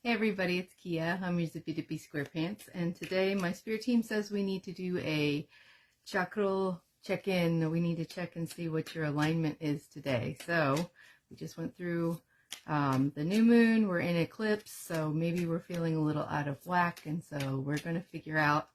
Hey everybody, it's Kia. I'm your Zippy Dippy SquarePants, and today my spirit team says we need to do a chakral check-in. We need to check and see what your alignment is today. So we just went through the new moon. We're in eclipse, so maybe we're feeling a little out of whack, and so we're going to figure out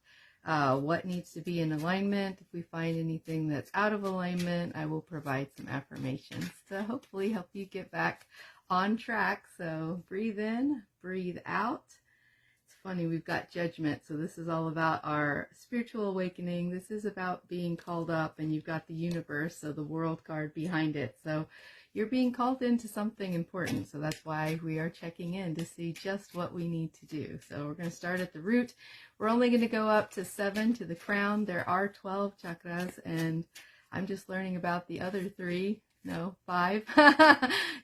what needs to be in alignment. If we find anything that's out of alignment, I will provide some affirmations to hopefully help you get back on track. So breathe in, breathe out. It's funny, we've got judgment, so this is all about our spiritual awakening. This is about being called up, and you've got the universe, so the world card behind it. So you're being called into something important, so that's why we are checking in to see just what we need to do. So we're going to start at the root. We're only going to go up to 7 to the crown. There are 12 chakras, and I'm just learning about the other 3. No, 5.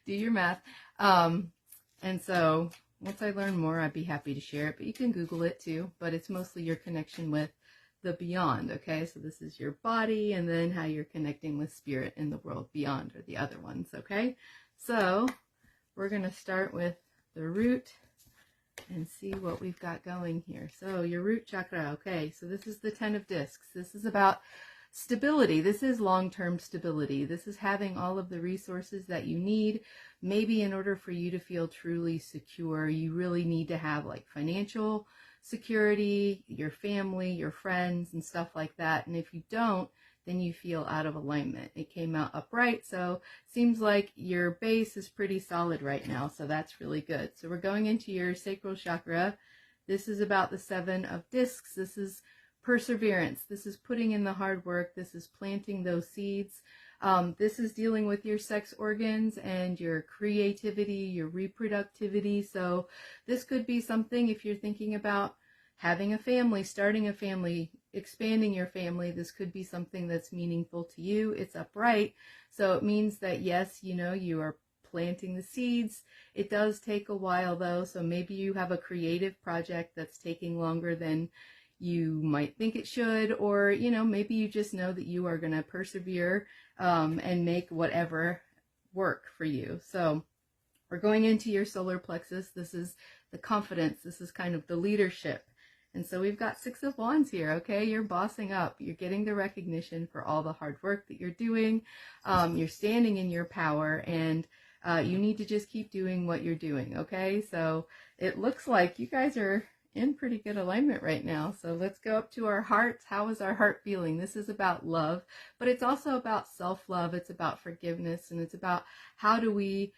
Do your math. And so once I learn more, I'd be happy to share it, but you can Google it too. But it's mostly your connection with the beyond, okay? So this is your body, and then how you're connecting with spirit in the world beyond, or the other ones, okay? So we're going to start with the root and see what we've got going here. So your root chakra, okay? So this is the 10 of discs. This is about stability. This is long-term stability. This is having all of the resources that you need. Maybe in order for you to feel truly secure, you really need to have like financial security, your family, your friends, and stuff like that. And if you don't, then you feel out of alignment. It came out upright, so seems like your base is pretty solid right now, so that's really good. So we're going into your sacral chakra. This is about the 7 of discs. This is perseverance. This is putting in the hard work. This is planting those seeds. This is dealing with your sex organs and your creativity, your reproductivity. So this could be something if you're thinking about having a family, starting a family, expanding your family. This could be something that's meaningful to you. It's upright. So it means that, yes, you know, you are planting the seeds. It does take a while though. So maybe you have a creative project that's taking longer than you might think it should, or, you know, maybe you just know that you are going to persevere and make whatever work for you. So we're going into your solar plexus. This is the confidence. This is kind of the leadership. And so we've got 6 of Wands here, okay? You're bossing up. You're getting the recognition for all the hard work that you're doing. You're standing in your power, and you need to just keep doing what you're doing, okay? So it looks like you guys are in pretty good alignment right now. So let's go up to our hearts. How is our heart feeling? This is about love, but it's also about self-love. It's about forgiveness, and it's about how do we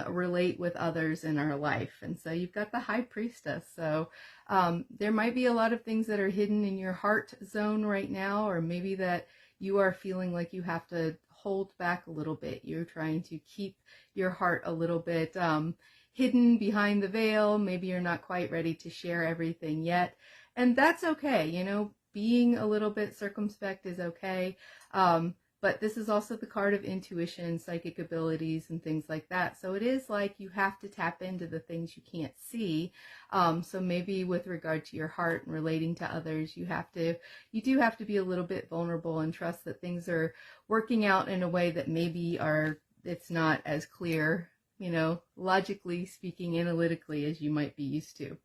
relate with others in our life. And so you've got the High Priestess. So there might be a lot of things that are hidden in your heart zone right now, or maybe that you are feeling like you have to hold back a little bit. You're trying to keep your heart a little bit hidden behind the veil. Maybe you're not quite ready to share everything yet, and that's okay. You know, being a little bit circumspect is okay. But this is also the card of intuition, psychic abilities, and things like that. So it is like you have to tap into the things you can't see. So maybe with regard to your heart and relating to others, you do have to be a little bit vulnerable and trust that things are working out in a way that maybe it's not as clear, you know, logically speaking, analytically, as you might be used to.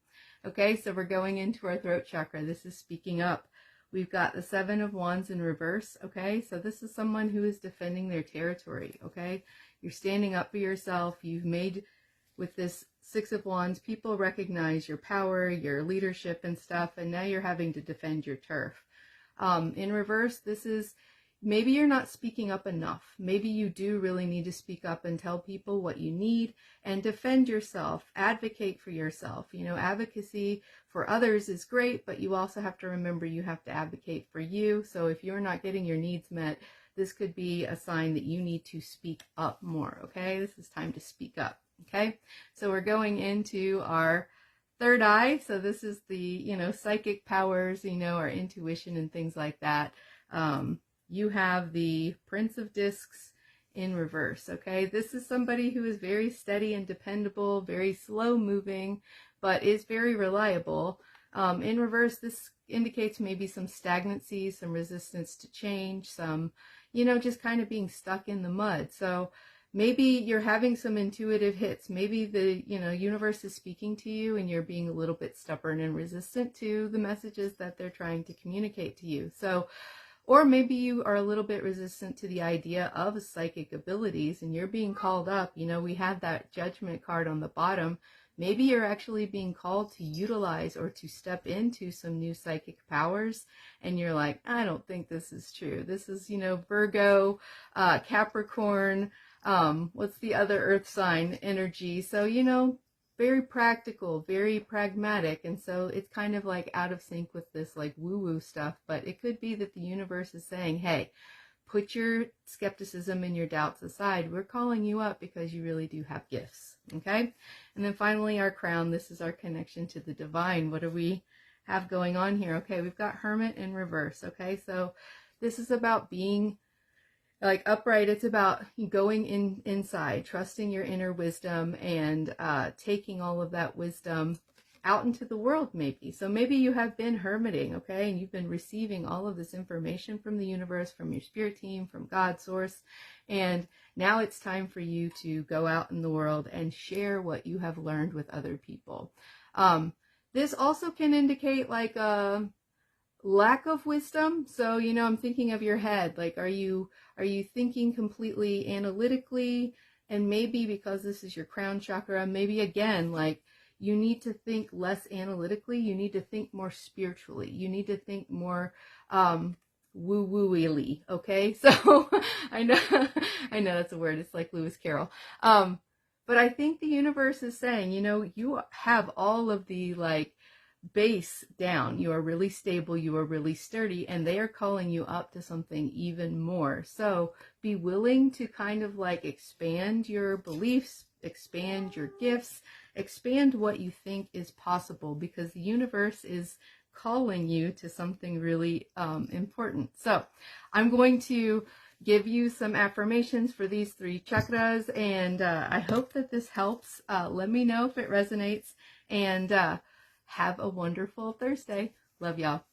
Okay, so we're going into our throat chakra. This is speaking up. We've got the 7 of Wands in reverse, okay? So this is someone who is defending their territory, okay? You're standing up for yourself. You've made, with this 6 of Wands, people recognize your power, your leadership and stuff, and now you're having to defend your turf. In reverse, this is, maybe you're not speaking up enough. Maybe you do really need to speak up and tell people what you need and defend yourself, advocate for yourself. You know, advocacy for others is great, but you also have to remember you have to advocate for you. So if you're not getting your needs met, this could be a sign that you need to speak up more, okay? This is time to speak up, okay? So we're going into our third eye. So this is the, you know, psychic powers, you know, our intuition and things like that. You have the Prince of Discs in reverse, okay? This is somebody who is very steady and dependable, very slow moving, but is very reliable. In reverse, this indicates maybe some stagnancy, some resistance to change, some, you know, just kind of being stuck in the mud. So maybe you're having some intuitive hits. Maybe the, universe is speaking to you and you're being a little bit stubborn and resistant to the messages that they're trying to communicate to you. So, or maybe you are a little bit resistant to the idea of psychic abilities and you're being called up. We have that judgment card on the bottom. Maybe you're actually being called to utilize or to step into some new psychic powers. And you're like, I don't think this is true. This is, Virgo, Capricorn, what's the other earth sign energy? So, very practical, very pragmatic. And so it's kind of like out of sync with this like woo-woo stuff. But it could be that the universe is saying, hey, put your skepticism and your doubts aside. We're calling you up because you really do have gifts. Okay. And then finally, our crown. This is our connection to the divine. What do we have going on here? Okay. We've got Hermit in reverse. Okay. So this is about being like upright. It's about going inside, trusting your inner wisdom and taking all of that wisdom out into the world maybe. So maybe you have been hermiting, okay, and you've been receiving all of this information from the universe, from your spirit team, from God source, and now it's time for you to go out in the world and share what you have learned with other people. This also can indicate like a lack of wisdom. So, I'm thinking of your head. Like, are you thinking completely analytically? And maybe because this is your crown chakra, maybe again, like, you need to think less analytically. You need to think more spiritually. You need to think more woo-woo-ily, okay? So I know that's a word. It's like Lewis Carroll. But I think the universe is saying, you have all of the like base down. You are really stable. You are really sturdy, and they are calling you up to something even more. So be willing to kind of like expand your beliefs, expand your gifts, expand what you think is possible, because the universe is calling you to something really important. So I'm going to give you some affirmations for these 3 chakras, and I hope that this helps. Let me know if it resonates, and have a wonderful Thursday. Love y'all.